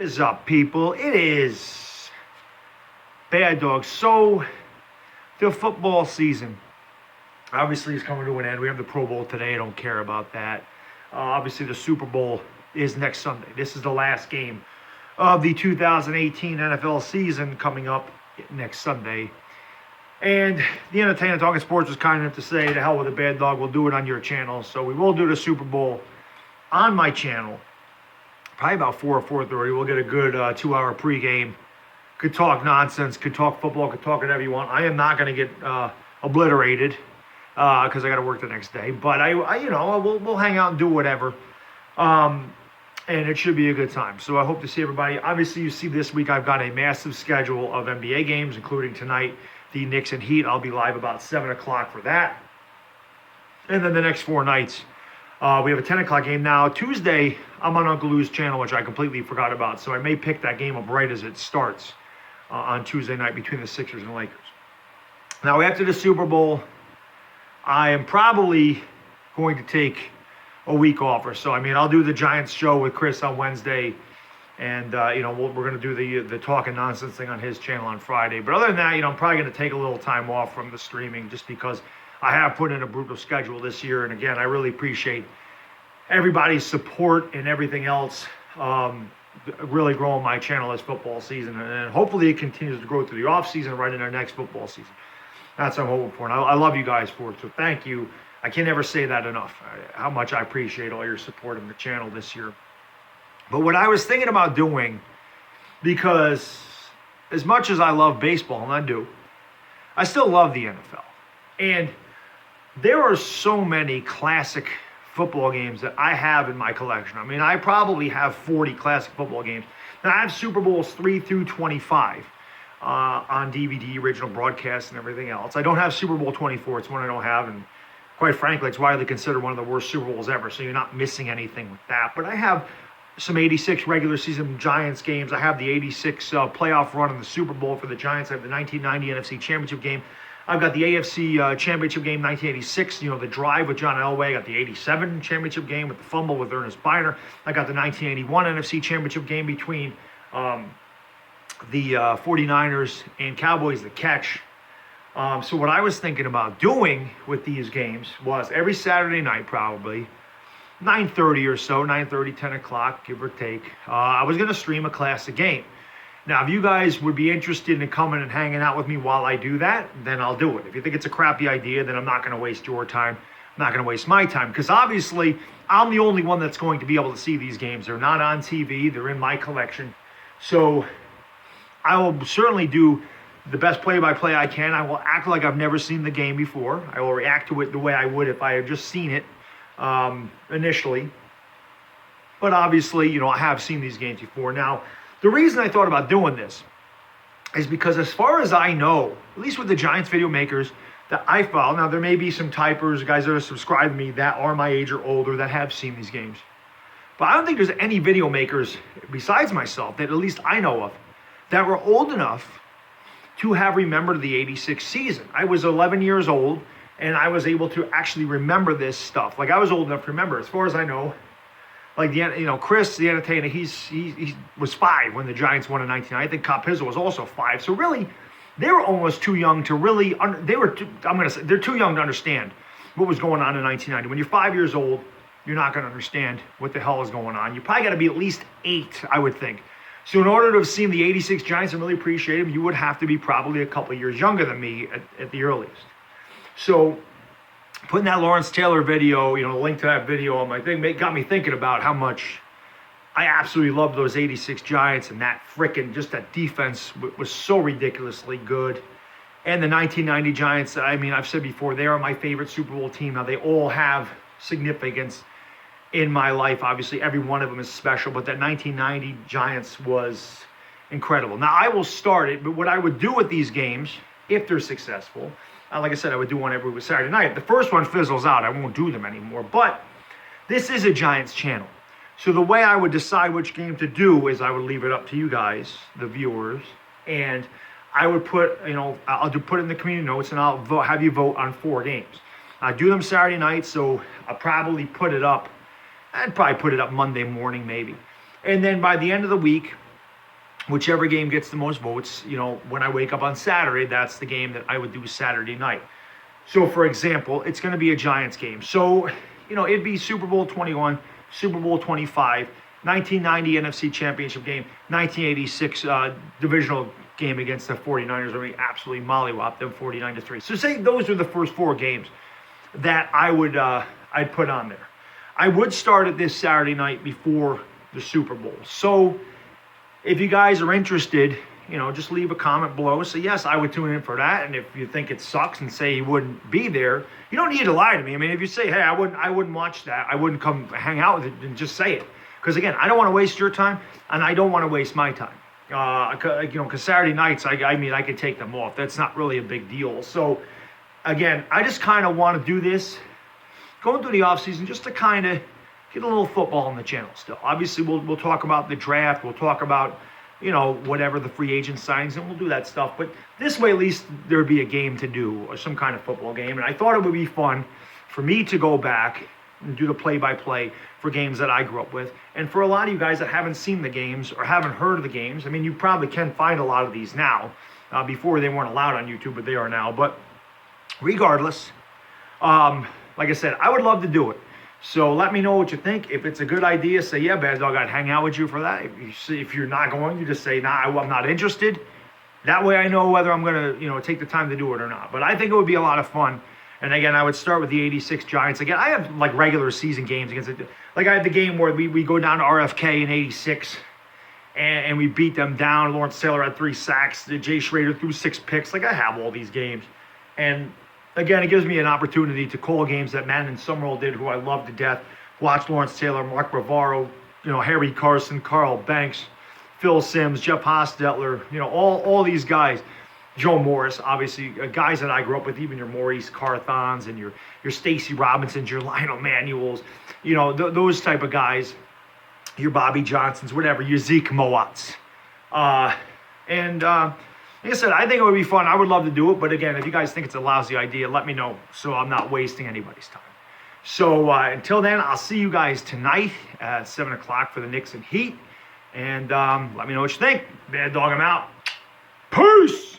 Is up, people? It is Bad Dog. So, the football season obviously is coming to an end. We have the Pro Bowl today. I don't care about that. Obviously, the Super Bowl is next Sunday. This is the last game of the 2018 NFL season coming up next Sunday. And the Entertainment Talking Sports was kind enough to say, to hell with the Bad Dog, we'll do it on your channel. So we will do the Super Bowl on my channel. Probably about 4 or 4:30. We'll get a good 2-hour pregame. Could talk nonsense, could talk football, could talk whatever you want. I am not going to get obliterated because I got to work the next day. But we'll hang out and do whatever. And it should be a good time. So I hope to see everybody. Obviously, you see this week I've got a massive schedule of NBA games, including tonight, the Knicks and Heat. I'll be live about 7 o'clock for that. And then the next 4 nights, we have a 10 o'clock game. Now, Tuesday, I'm on Uncle Lou's channel, which I completely forgot about. So I may pick that game up right as it starts on Tuesday night between the Sixers and Lakers. Now, after the Super Bowl, I am probably going to take a week off or so. I mean, I'll do the Giants show with Chris on Wednesday. And, we're going to do the talking nonsense thing on his channel on Friday. But other than that, I'm probably going to take a little time off from the streaming just because I have put in a brutal schedule this year. And again, I really appreciate everybody's support and everything else, really growing my channel this football season. And hopefully it continues to grow through the off season right into our next football season. That's what I'm hoping for. And I love you guys for it. So thank you. I can never say that enough, how much I appreciate all your support in the channel this year. But what I was thinking about doing, because as much as I love baseball, and I do, I still love the NFL. And there are so many classic football games that I have in my collection. I mean, I probably have 40 classic football games. Now, I have Super Bowls 3 through 25 on DVD, original broadcast, and everything else. I don't have Super Bowl 24. It's one I don't have, and quite frankly, it's widely considered one of the worst Super Bowls ever, so you're not missing anything with that. But I have some 86 regular season Giants games. I have the 86 playoff run in the Super Bowl for the Giants. I have the 1990 NFC Championship game. I've got the AFC Championship game, 1986, the drive with John Elway. I got the 87 Championship game with the fumble with Ernest Byner. I got the 1981 NFC Championship game between the 49ers and Cowboys, the catch. So what I was thinking about doing with these games was every Saturday night, probably 9:30 or so, 9:30, 10 o'clock, give or take, I was going to stream a classic game. Now, if you guys would be interested in coming and hanging out with me while I do that, then I'll do it. If you think it's a crappy idea, then I'm not going to waste your time. I'm not going to waste my time, because obviously I'm the only one that's going to be able to see these games. They're not on TV. They're in my collection. So I will certainly do the best play-by-play I can. I will act like I've never seen the game before. I will react to it the way I would if I had just seen it initially. But obviously, I have seen these games before. Now, the reason I thought about doing this is because as far as I know, at least with the Giants video makers that I follow, now there may be some typers, guys that are subscribed to me that are my age or older that have seen these games. But I don't think there's any video makers besides myself that at least I know of that were old enough to have remembered the 86 season. I was 11 years old and I was able to actually remember this stuff. Like, I was old enough to remember. As far as I know, like, Chris, the entertainer, he was 5 when the Giants won in 1990. I think Cop Pizzle was also 5. So really, they were almost too young to really, they're too young to understand what was going on in 1990. When you're 5 years old, you're not going to understand what the hell is going on. You probably got to be at least 8, I would think. So in order to have seen the 86 Giants and really appreciate them, you would have to be probably a couple of years younger than me at the earliest. So putting that Lawrence Taylor video, the link to that video on my thing, got me thinking about how much I absolutely love those 86 Giants, and that defense was so ridiculously good. And the 1990 Giants, I mean, I've said before, they are my favorite Super Bowl team. Now, they all have significance in my life. Obviously, every one of them is special, but that 1990 Giants was incredible. Now, I will start it, but what I would do with these games, if they're successful, like I said, I would do one every Saturday night. The first one fizzles out, I won't do them anymore. But this is a Giants channel. So the way I would decide which game to do is I would leave it up to you guys, the viewers, and I would put, put it in the community notes, and I'll have you vote on 4 games. I do them Saturday night, so I'll probably put it up. I'd probably put it up Monday morning, maybe. And then by the end of the week, whichever game gets the most votes, when I wake up on Saturday, that's the game that I would do Saturday night. So, for example, it's going to be a Giants game. So, it'd be Super Bowl 21, Super Bowl 25, 1990 NFC Championship game, 1986 divisional game against the 49ers, where we absolutely mollywopped them 49-3. So, say those are the first 4 games that I'd put on there. I would start it this Saturday night before the Super Bowl. So, if you guys are interested, just leave a comment below. Say, yes, I would tune in for that. And if you think it sucks and say you wouldn't be there, you don't need to lie to me. I mean, if you say, hey, I wouldn't watch that, I wouldn't come hang out with it, then just say it. Because again, I don't want to waste your time, and I don't want to waste my time. Because Saturday nights, I could take them off. That's not really a big deal. So again, I just kind of want to do this going through the offseason just to kind of get a little football on the channel still. Obviously, we'll talk about the draft. We'll talk about, whatever the free agent signs, and we'll do that stuff. But this way, at least there'd be a game to do, or some kind of football game. And I thought it would be fun for me to go back and do the play-by-play for games that I grew up with. And for a lot of you guys that haven't seen the games or haven't heard of the games, I mean, you probably can find a lot of these now. Before they weren't allowed on YouTube, but they are now. But regardless, like I said, I would love to do it. So let me know what you think. If it's a good idea, say, yeah, Bad Dog, I'd hang out with you for that. If you're not going, you just say, nah, I'm not interested. That way I know whether I'm going to, take the time to do it or not. But I think it would be a lot of fun. And again, I would start with the 86 Giants. Again, I have like regular season games against it. Like I had the game where we go down to RFK in 86 and we beat them down. Lawrence Taylor had 3 sacks. Jay Schrader threw 6 picks. Like I have all these games. And again, it gives me an opportunity to call games that Madden and Summerall did, who I love to death. Watch Lawrence Taylor, Mark Bavaro, Harry Carson, Carl Banks, Phil Simms, Jeff Hostetler, all these guys. Joe Morris, obviously, guys that I grew up with, even your Maurice Carthons and your Stacy Robinsons, your Lionel Manuels, those type of guys, your Bobby Johnsons, whatever, your Zeke Moats. Like I said, I think it would be fun. I would love to do it. But again, if you guys think it's a lousy idea, let me know so I'm not wasting anybody's time. So until then, I'll see you guys tonight at 7 o'clock for the Knicks and Heat. And let me know what you think. Bad Dog, I'm out. Peace!